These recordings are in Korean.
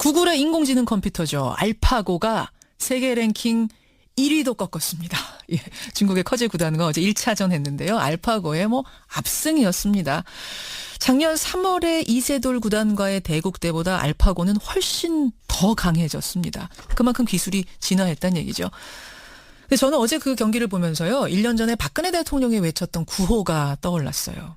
구글의 인공지능 컴퓨터죠. 알파고가 세계 랭킹 1위도 꺾었습니다. 예, 중국의 커제 구단과 어제 1차전 했는데요. 알파고의 압승이었습니다. 작년 3월에 이세돌 구단과의 대국 때보다 알파고는 훨씬 더 강해졌습니다. 그만큼 기술이 진화했다는 얘기죠. 근데 저는 어제 그 경기를 보면서요. 1년 전에 박근혜 대통령이 외쳤던 구호가 떠올랐어요.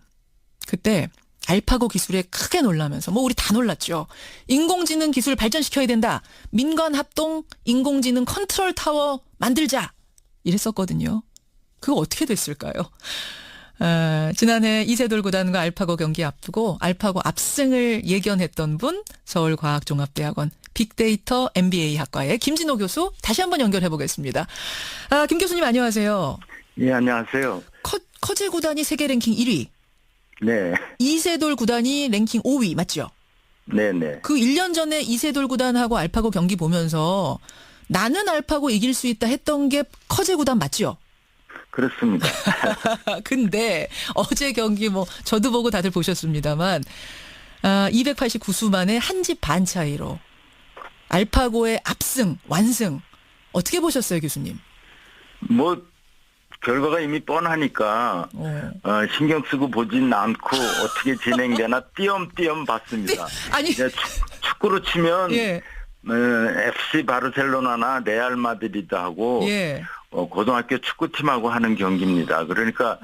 그때 알파고 기술에 크게 놀라면서 우리 다 놀랐죠. 인공지능 기술 발전시켜야 된다. 민관 합동 인공지능 컨트롤 타워 만들자. 이랬었거든요. 그거 어떻게 됐을까요? 지난해 이세돌 구단과 알파고 경기 앞두고 알파고 압승을 예견했던 분 서울과학종합대학원 빅데이터 MBA 학과의 김진호 교수 다시 한번 연결해 보겠습니다. 김 교수님 안녕하세요. 예, 안녕하세요. 커제 구단이 세계 랭킹 1위. 네. 이세돌 구단이 랭킹 5위 맞죠? 네네. 그 1년 전에 이세돌 구단하고 알파고 경기 보면서 나는 알파고 이길 수 있다 했던 게 커제 구단 맞죠? 그렇습니다. 근데 어제 경기 저도 보고 다들 보셨습니다만 289수 만에 한 집 반 차이로 알파고의 압승, 완승 어떻게 보셨어요, 교수님? 결과가 이미 뻔하니까 신경 쓰고 보진 않고 어떻게 진행되나 띄엄띄엄 봤습니다. 아니 축구로 치면 예. FC 바르셀로나나 레알 마드리드하고 예. 고등학교 축구팀하고 하는 경기입니다. 그러니까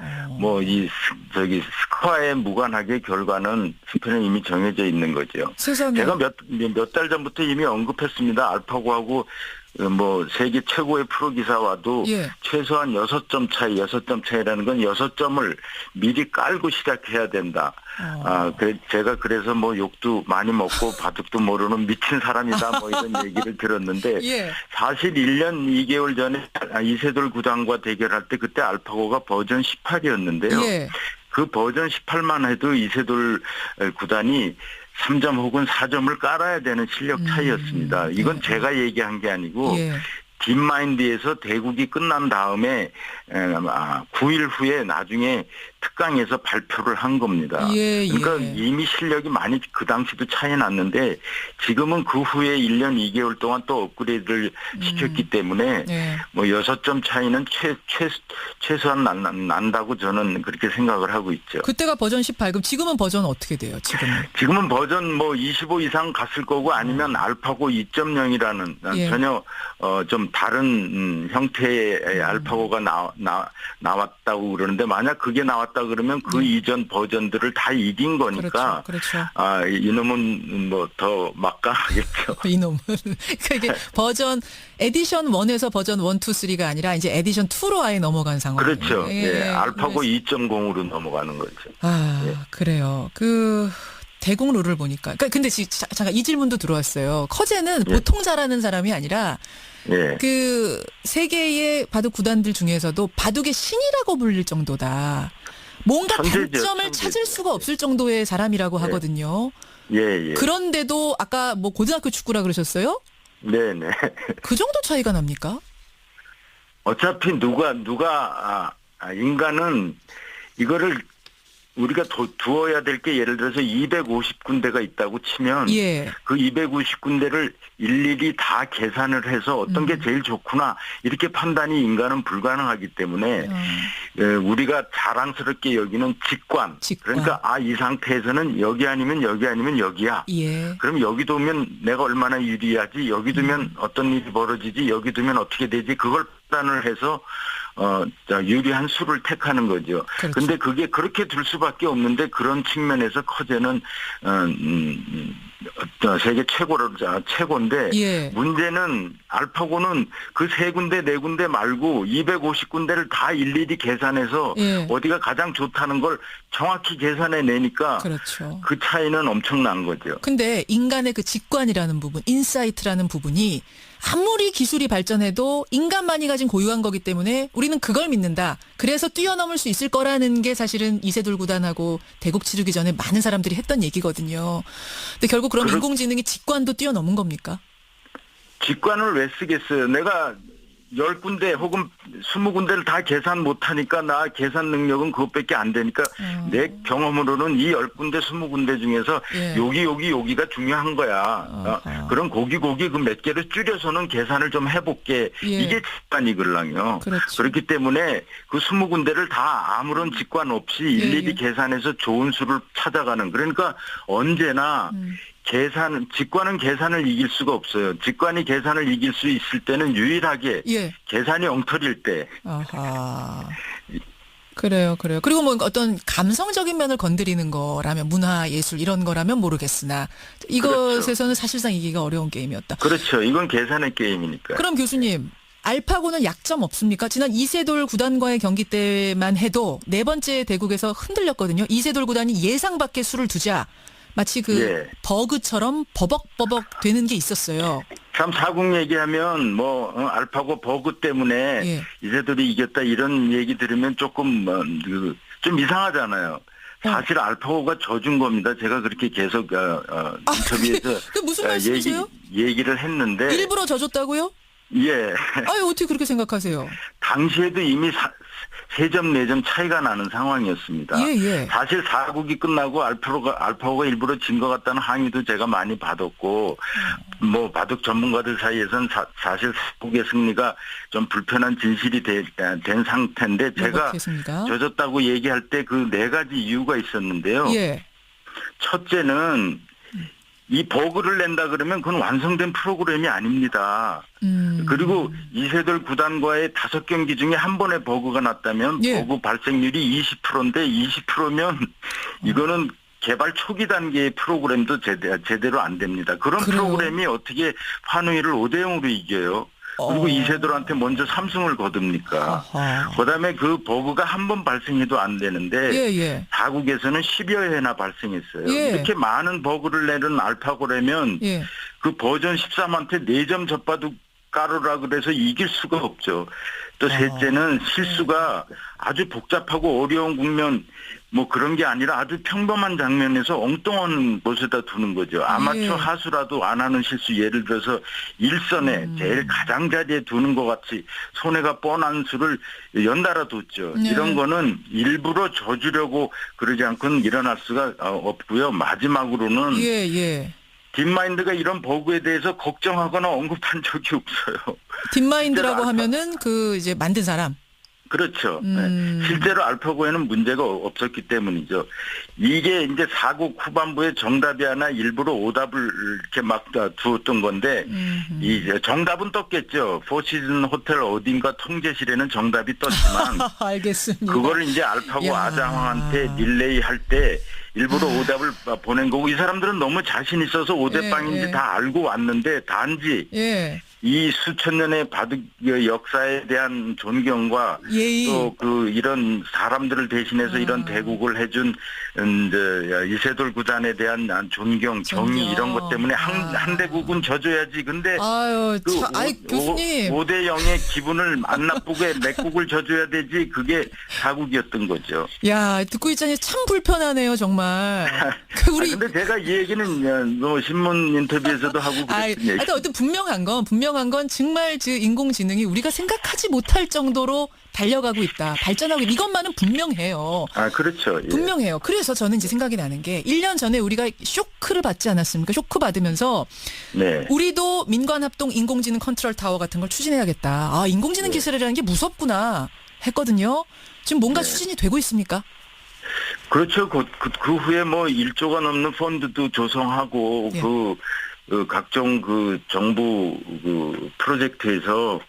스코어에 무관하게 결과는 승패는 이미 정해져 있는 거죠. 세상에. 제가 몇 달 전부터 이미 언급했습니다. 알파고하고 세계 최고의 프로 기사와도 예. 최소한 6점 차이라는 건 6점을 미리 깔고 시작해야 된다. 제가 그래서 욕도 많이 먹고 바둑도 모르는 미친 사람이다 이런 얘기를 들었는데 예. 사실 1년 2개월 전에 이세돌 구단과 대결할 때 그때 알파고가 버전 18이었는데요. 예. 그 버전 18만 해도 이세돌 구단이 3점 혹은 4점을 깔아야 되는 실력 차이였습니다. 이건 제가 얘기한 게 아니고 예. 딥마인드에서 대국이 끝난 다음에 9일 후에 나중에 특강에서 발표를 한 겁니다. 예, 예. 그러니까 이미 실력이 많이 그 당시도 차이 났는데 지금은 그 후에 1년 2개월 동안 또 업그레이드를 시켰기 때문에 예. 6점 차이는 최소한 난다고 저는 그렇게 생각을 하고 있죠. 그때가 버전 18. 그럼 지금은 버전 어떻게 돼요? 지금은 버전 25 이상 갔을 거고 아니면 알파고 2.0이라는 예. 전혀 좀 다른 형태의 알파고가 나왔다고 그러는데 만약 그게 나왔다 그러면 그 이전 버전들을 다 이긴 거니까 그렇죠. 이놈은 더 막강하겠죠. 이놈은 그러니까 이게 버전 에디션 1에서 버전 1, 2, 3가 아니라 이제 에디션 2로 아예 넘어간 상황이에요. 그렇죠. 예. 알파고 2.0으로 넘어가는 거죠. 예. 그래요. 대공 룰을 보니까. 근데 잠깐 이 질문도 들어왔어요. 커제는 예. 보통 잘하는 사람이 아니라 예. 세계의 바둑 구단들 중에서도 바둑의 신이라고 불릴 정도다. 뭔가 천재죠, 단점을 천재죠. 찾을 수가 없을 정도의 사람이라고 하거든요. 예. 그런데도 아까 고등학교 축구라 그러셨어요? 네네. 그 정도 차이가 납니까? 어차피 인간은 이거를 우리가 두어야 될 게 예를 들어서 250군데가 있다고 치면 예. 그 250군데를 일일이 다 계산을 해서 어떤 게 제일 좋구나 이렇게 판단이 인간은 불가능하기 때문에 우리가 자랑스럽게 여기는 직관. 그러니까 이 상태에서는 여기 아니면 여기야. 예. 그럼 여기 두면 내가 얼마나 유리하지 여기 두면 어떤 일이 벌어지지 여기 두면 어떻게 되지 그걸 판단을 해서 유리한 수를 택하는 거죠. 그런데 그렇죠. 그게 그렇게 둘 수밖에 없는데 그런 측면에서 커제는 세계 최고인데 예. 문제는 알파고는 그 3군데 4군데 말고 250군데를 다 일일이 계산해서 예. 어디가 가장 좋다는 걸 정확히 계산해 내니까 그렇죠. 그 차이는 엄청난 거죠. 근데 인간의 그 직관이라는 부분, 인사이트라는 부분이 아무리 기술이 발전해도 인간만이 가진 고유한 거기 때문에 우리는 그걸 믿는다. 그래서 뛰어넘을 수 있을 거라는 게 사실은 이세돌 구단하고 대국 치르기 전에 많은 사람들이 했던 얘기거든요. 근데 결국 그럼 인공지능이 직관도 뛰어넘은 겁니까? 직관을 왜 쓰겠어요? 내가 10군데 혹은 20군데를 다 계산 못하니까 나 계산 능력은 그것밖에 안 되니까 내 경험으로는 이 10군데 20군데 중에서 예. 여기가 중요한 거야. 그럼 고기 그 몇 개를 줄여서는 계산을 좀 해볼게. 예. 이게 직관이걸랑요. 그렇죠. 그렇기 때문에 그 20군데를 다 아무런 직관 없이 일일이 예. 계산해서 좋은 수를 찾아가는. 그러니까 언제나 직관은 계산을 이길 수가 없어요. 직관이 계산을 이길 수 있을 때는 유일하게 예. 계산이 엉터리일 때. 아하. 그래요. 그리고 뭐 어떤 감성적인 면을 건드리는 거라면 문화, 예술 이런 거라면 모르겠으나 이것에서는 사실상 이기가 어려운 게임이었다. 그렇죠. 이건 계산의 게임이니까. 그럼 교수님, 알파고는 약점 없습니까? 지난 이세돌 구단과의 경기 때만 해도 네 번째 대국에서 흔들렸거든요. 이세돌 구단이 예상 밖의 수를 두자 마치 그 예. 버그처럼 버벅버벅 되는 게 있었어요. 참 사국 얘기하면 알파고 버그 때문에 예. 이세돌이 이겼다 이런 얘기 들으면 조금 좀 이상하잖아요. 사실 알파고가 져준 겁니다. 제가 그렇게 계속 인터뷰에서 그게 무슨 말씀이세요? 얘기를 했는데 일부러 져줬다고요? 예. 아유, 어떻게 그렇게 생각하세요? 당시에도 이미 3점, 4점 차이가 나는 상황이었습니다. 예. 사실 4국이 끝나고 알파고가 일부러 진 것 같다는 항의도 제가 많이 받았고, 뭐, 바둑 전문가들 사이에서는 사실 4국의 승리가 좀 불편한 진실이 된 상태인데, 제가 그렇겠습니까? 져졌다고 얘기할 때 그 4가지 이유가 있었는데요. 예. 첫째는 이 버그를 낸다 그러면 그건 완성된 프로그램이 아닙니다. 그리고 이세돌 구단과의 5경기 중에 한 번의 버그가 났다면 예. 버그 발생률이 20%인데 20%면 이거는 개발 초기 단계의 프로그램도 제대로 안 됩니다. 그런 그래요? 프로그램이 어떻게 환우이를 5대0으로 이겨요? 그리고 이세돌한테 먼저 3승을 거둡니까? 그다음에 그 버그가 한 번 발생해도 안 되는데 예. 4국에서는 10여 회나 발생했어요. 예. 이렇게 많은 버그를 내는 알파고라면 예. 그 버전 13한테 4점 젖바둑 까르라 그래서 이길 수가 없죠. 또 셋째는 실수가 아주 복잡하고 어려운 국면 뭐 그런 게 아니라 아주 평범한 장면에서 엉뚱한 곳에다 두는 거죠. 아마추어 예. 하수라도 안 하는 실수 예를 들어서 일선에 제일 가장자리에 두는 것 같이 손해가 뻔한 수를 연달아 뒀죠. 네. 이런 거는 일부러 져주려고 그러지 않고는 일어날 수가 없고요. 마지막으로는 예. 딥마인드가 이런 버그에 대해서 걱정하거나 언급한 적이 없어요. 딥마인드라고 하면은 그 이제 만든 사람. 그렇죠. 네. 실제로 알파고에는 문제가 없었기 때문이죠. 이게 이제 4국 후반부에 정답이 하나 일부러 오답을 이렇게 막 두었던 건데 이 정답은 떴겠죠. 포시즌 호텔 어딘가 통제실에는 정답이 떴지만 알겠습니다. 그거를 이제 알파고 야. 아장한테 릴레이 할 때 일부러 오답을 보낸 거고 이 사람들은 너무 자신 있어서 오대빵인지 예. 다 알고 왔는데 단지 예. 이 수천 년의 바둑 역사에 대한 존경과 예의. 또 그 이런 사람들을 대신해서 이런 대국을 해준 이세돌 구단에 대한 존경, 정의 이런 것 때문에 한 대국은 져줘야지. 근데 아유, 그 교수님. 5대 0의 기분을 안 나쁘게 맥국을 져줘야 되지. 그게 사국이었던 거죠. 야, 듣고 있자니 참 불편하네요, 정말. 우리 근데 제가 이 얘기는 뭐 신문 인터뷰에서도 하고 그랬던 얘기. 하여튼 어떤 분명한 건 정말 그 인공지능이 우리가 생각하지 못할 정도로 달려가고 있다. 발전하고 있다. 이것만은 분명해요. 그렇죠. 예. 분명해요. 그래서 저는 이제 생각이 나는 게 1년 전에 우리가 쇼크를 받지 않았습니까? 쇼크 받으면서 네. 우리도 민관합동 인공지능 컨트롤 타워 같은 걸 추진해야겠다. 인공지능 기술이라는 게 무섭구나 했거든요. 지금 뭔가 추진이 되고 있습니까? 그렇죠. 그 후에 뭐 1조가 넘는 펀드도 조성하고 예. 각종 그 정부 그 프로젝트에서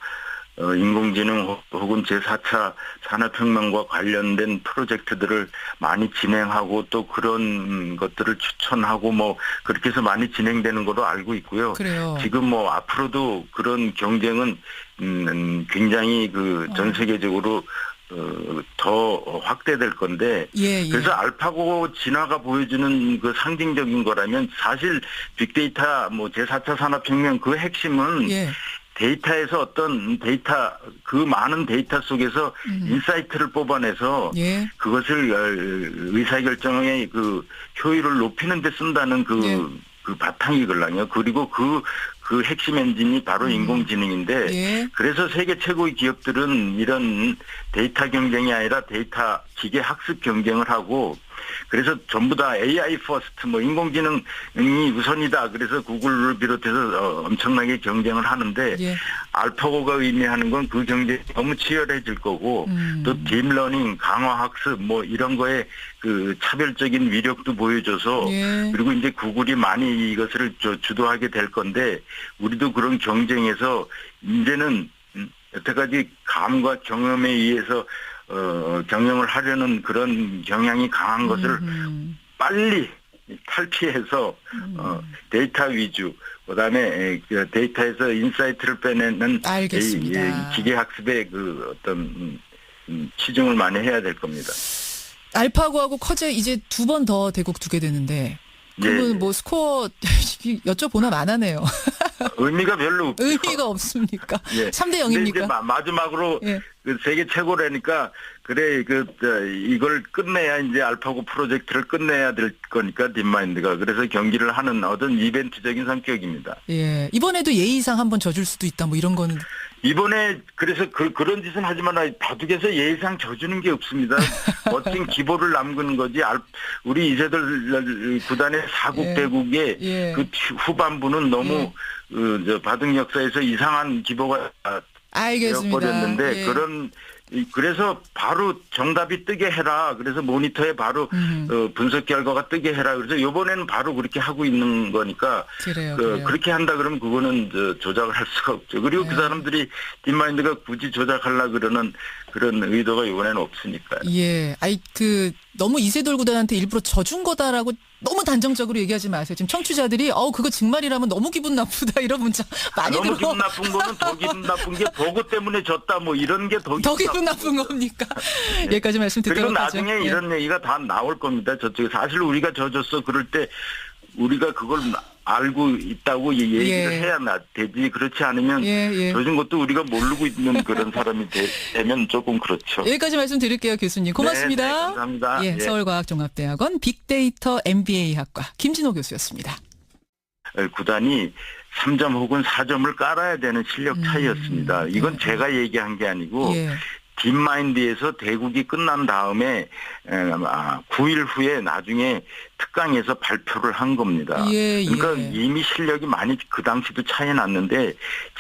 인공지능 혹은 제4차 산업혁명과 관련된 프로젝트들을 많이 진행하고 또 그런 것들을 추천하고 뭐 그렇게 해서 많이 진행되는 걸로 알고 있고요. 그래요. 지금 뭐 앞으로도 그런 경쟁은 굉장히 그 전 세계적으로 더 확대될 건데 예. 그래서 알파고 진화가 보여주는 그 상징적인 거라면 사실 빅데이터 뭐 제4차 산업혁명 그 핵심은 예. 데이터에서 어떤 데이터 그 많은 데이터 속에서 인사이트를 뽑아내서 예. 그것을 의사결정의 그 효율을 높이는 데 쓴다는 그 그 바탕이거든요. 그리고 그 핵심 엔진이 바로 인공지능인데 예. 그래서 세계 최고의 기업들은 이런 데이터 경쟁이 아니라 데이터 기계 학습 경쟁을 하고 그래서 전부 다 AI 퍼스트 뭐 인공지능이 우선이다. 그래서 구글을 비롯해서 엄청나게 경쟁을 하는데 예. 알파고가 의미하는 건 그 경쟁이 너무 치열해질 거고 또 딥러닝, 강화학습 뭐 이런 거에 그 차별적인 위력도 보여줘서 예. 그리고 이제 구글이 많이 이것을 주도하게 될 건데 우리도 그런 경쟁에서 이제는 여태까지 감과 경험에 의해서 경영을 하려는 그런 경향이 강한 것을 빨리 탈피해서 데이터 위주 그다음에 데이터에서 인사이트를 빼내는 알겠습니다. 기계 학습의 그 어떤 치중을 많이 해야 될 겁니다. 알파고하고 커제 이제 2번 더 대국 두게 되는데 그러면 예. 뭐 스코어 여쭤보나 만하네요. 의미가 별로 없죠. 의미가 없습니까? 예. 3대 근데 이제 0입니까? 마지막으로 예. 그 세계 최고라니까 그래 이걸 끝내야 이제 알파고 프로젝트를 끝내야 될 거니까 딥마인드가 그래서 경기를 하는 어떤 이벤트적인 성격입니다. 예. 이번에도 예의상 한번 져줄 수도 있다 뭐 이런 거는 이번에 그래서 그런 짓은 하지만 바둑에서 예의상 져주는 게 없습니다. 멋진 기보를 남기는 거지. 우리 이세돌 구단의 사국대국의 예. 그 후반부는 너무 바둑 역사에서 이상한 기보가 알겠습니다. 되어버렸는데 예. 그래서 바로 정답이 뜨게 해라. 그래서 모니터에 바로 분석 결과가 뜨게 해라. 그래서 이번에는 바로 그렇게 하고 있는 거니까 그래요. 그렇게 한다 그러면 그거는 조작을 할 수가 없죠. 그리고 그 사람들이 딥마인드가 굳이 조작하려 그러는 그런 의도가 이번에는 없으니까요. 예. 너무 이세돌 구단한테 일부러 져준 거다라고 너무 단정적으로 얘기하지 마세요. 지금 청취자들이 그거 정말이라면 너무 기분 나쁘다 이런 문자 많이 너무 들어. 기분 나쁜 거는 더 기분 나쁜 게 버그 때문에 졌다 뭐 이런 게 더 기분 나쁜 겁니까? 예. 여기까지 말씀 그리고 듣도록 하죠. 나중에 이런 얘기가 다 나올 겁니다. 저쪽에 사실 우리가 져줬어 그럴 때 우리가 그걸 알고 있다고 얘기를 해야 되지. 그렇지 않으면 져준 것도 우리가 모르고 있는 그런 사람이 되면 조금 그렇죠. 여기까지 말씀 드릴게요, 교수님. 고맙습니다. 네, 감사합니다. 예, 서울과학종합대학원 빅데이터 MBA학과 김진호 교수였습니다. 구단이 3점 혹은 4점을 깔아야 되는 실력 차이였습니다. 이건 제가 얘기한 게 아니고 딥마인드에서 대국이 끝난 다음에 9일 후에 나중에 특강에서 발표를 한 겁니다. 그러니까 이미 실력이 많이 그 당시도 차이 났는데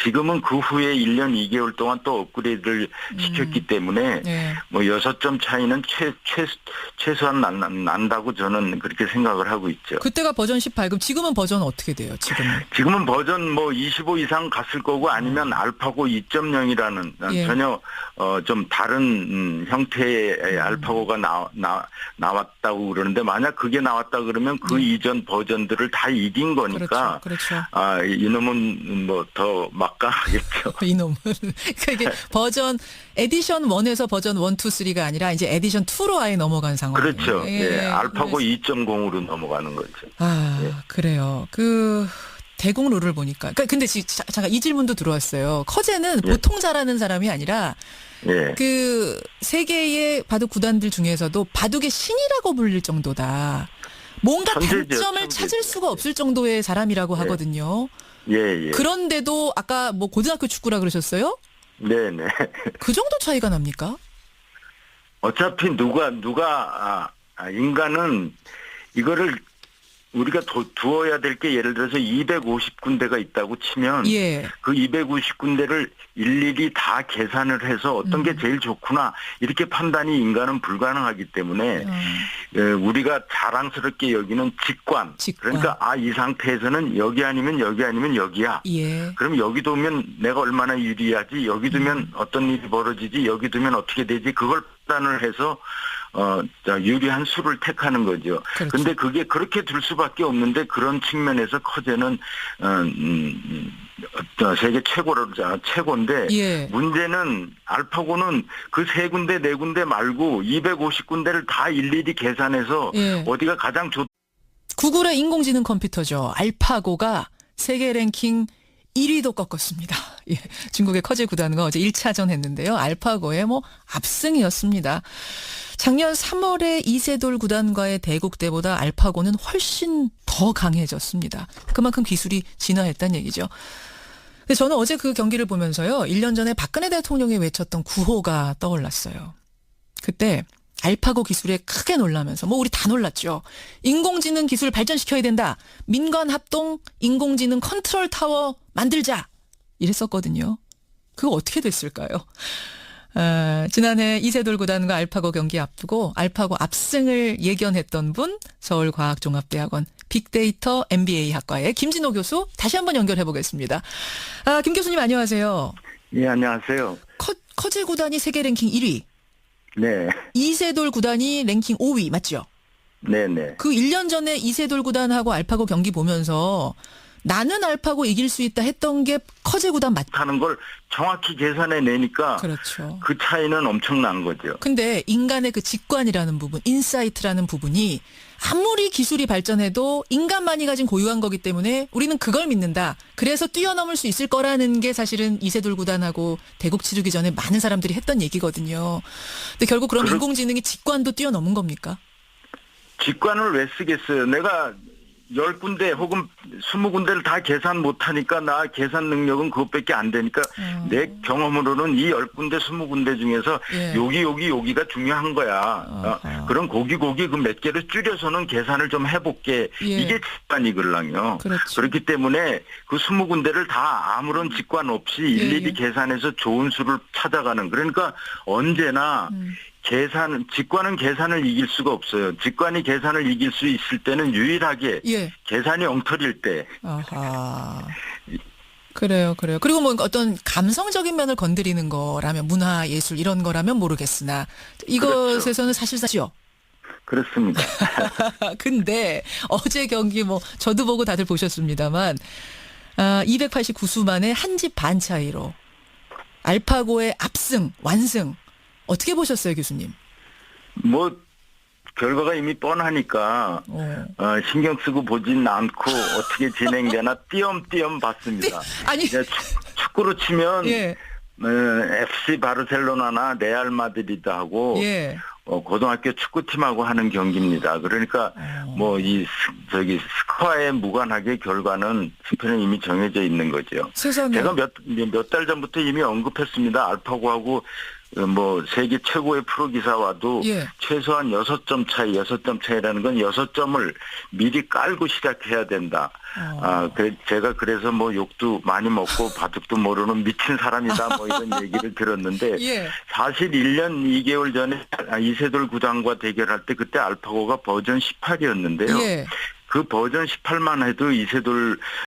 지금은 그 후에 1년 2개월 동안 또 업그레이드를 시켰기 때문에 뭐 6점 차이는 최소한 난다고 저는 그렇게 생각을 하고 있죠. 그때가 버전 18, 그럼 지금은 버전 어떻게 돼요? 지금은 버전 뭐 25 이상 갔을 거고 아니면 알파고 2.0이라는 전혀 좀 다른 형태의 알파고가 나왔다고 그러는데 만약 그게 나왔다 그러면 그 이전 버전들을 다 이긴 거니까 그렇죠. 이놈은 뭐 더 막강하겠죠. 이놈은 그게 버전 에디션 1에서 버전 1, 2, 3가 아니라 이제 에디션 2로 아예 넘어간 상황. 그렇죠. 알파고 2.0으로 넘어가는 거죠. 그래요. 대국 룰을 보니까. 근데 잠깐 이 질문도 들어왔어요. 커제는 보통 잘하는 사람이 아니라 그 세계의 바둑 구단들 중에서도 바둑의 신이라고 불릴 정도다. 뭔가 단점을 찾을 수가 없을 정도의 사람이라고 하거든요. 그런데도 아까 뭐 고등학교 축구라 그러셨어요? 네네. 그 정도 차이가 납니까? 어차피 인간은 이거를 우리가 두어야 될 게 예를 들어서 250군데가 있다고 치면 그 250군데를 일일이 다 계산을 해서 어떤 게 제일 좋구나 이렇게 판단이 인간은 불가능하기 때문에 우리가 자랑스럽게 여기는 직관. 그러니까 이 상태에서는 여기 아니면 여기야. 그럼 여기 두면 내가 얼마나 유리하지 여기 두면 어떤 일이 벌어지지 여기 두면 어떻게 되지 그걸 판단을 해서 유리한 수를 택하는 거죠. 그런데 그게 그렇게 될 수밖에 없는데 그런 측면에서 커제는 세계 최고인데 문제는 알파고는 그 3군데 4군데 말고 250군데를 다 일일이 계산해서 어디가 가장 구글의 인공지능 컴퓨터죠. 알파고가 세계 랭킹 1위도 꺾었습니다. 예, 중국의 커제 구단과 어제 1차전 했는데요. 알파고의 뭐 압승이었습니다. 작년 3월에 이세돌 구단과의 대국 때보다 알파고는 훨씬 더 강해졌습니다. 그만큼 기술이 진화했다는 얘기죠. 근데 저는 어제 그 경기를 보면서요. 1년 전에 박근혜 대통령이 외쳤던 구호가 떠올랐어요. 그때 알파고 기술에 크게 놀라면서 뭐 우리 다 놀랐죠. 인공지능 기술 발전시켜야 된다. 민관 합동 인공지능 컨트롤 타워 만들자. 이랬었거든요. 그거 어떻게 됐을까요? 지난해 이세돌 구단과 알파고 경기 앞두고 알파고 압승을 예견했던 분 서울과학종합대학원 빅데이터 MBA 학과의 김진호 교수 다시 한번 연결해 보겠습니다. 김 교수님 안녕하세요. 예, 안녕하세요. 커제 구단이 세계 랭킹 1위. 네. 이세돌 구단이 랭킹 5위 맞죠? 네네. 그 1년 전에 이세돌 구단하고 알파고 경기 보면서 나는 알파고 이길 수 있다 했던 게 커제 구단 하는 걸 정확히 계산해 내니까 그렇죠. 그 차이는 엄청난 거죠. 근데 인간의 그 직관이라는 부분, 인사이트라는 부분이 아무리 기술이 발전해도 인간만이 가진 고유한 거기 때문에 우리는 그걸 믿는다. 그래서 뛰어넘을 수 있을 거라는 게 사실은 이세돌 구단하고 대국 치르기 전에 많은 사람들이 했던 얘기거든요. 근데 결국 그럼 인공지능이 직관도 뛰어넘은 겁니까? 직관을 왜 쓰겠어요? 내가 10군데 혹은 20군데를 다 계산 못하니까 나 계산 능력은 그것밖에 안 되니까 내 경험으로는 이 10군데 20군데 중에서 예. 여기가 중요한 거야. 그럼 고기 그 몇 개를 줄여서는 계산을 좀 해볼게. 예. 이게 직관이걸랑요. 그렇죠. 그렇기 때문에 그 20군데를 다 아무런 직관 없이 일일이 예. 계산해서 좋은 수를 찾아가는. 그러니까 언제나 직관은 계산을 이길 수가 없어요. 직관이 계산을 이길 수 있을 때는 유일하게 예. 계산이 엉터리일 때. 아하. 그래요. 그리고 뭐 어떤 감성적인 면을 건드리는 거라면 문화, 예술 이런 거라면 모르겠으나 이것에서는 사실상이죠. 그렇습니다. 근데 어제 경기 뭐 저도 보고 다들 보셨습니다만 289수 만에 한 집 반 차이로 알파고의 압승, 완승 어떻게 보셨어요, 교수님? 뭐 결과가 이미 뻔하니까 신경 쓰고 보진 않고 어떻게 진행되나 띄엄띄엄 봤습니다. 아니 축구로 치면 예. FC 바르셀로나나 레알 마드리드하고 예. 고등학교 축구팀하고 하는 경기입니다. 그러니까 뭐 스코어에 무관하게 결과는 승패는 이미 정해져 있는 거죠. 세상에. 제가 몇 달 전부터 이미 언급했습니다. 알파고하고 뭐 세계 최고의 프로 기사와도 예. 최소한 6점 차이라는 건 6점을 미리 깔고 시작해야 된다. 제가 그래서 뭐 욕도 많이 먹고 바둑도 모르는 미친 사람이다 뭐 이런 얘기를 들었는데 예. 사실 1년 2개월 전에 이세돌 구단과 대결할 때 그때 알파고가 버전 18이었는데요. 예. 그 버전 18만 해도 이세돌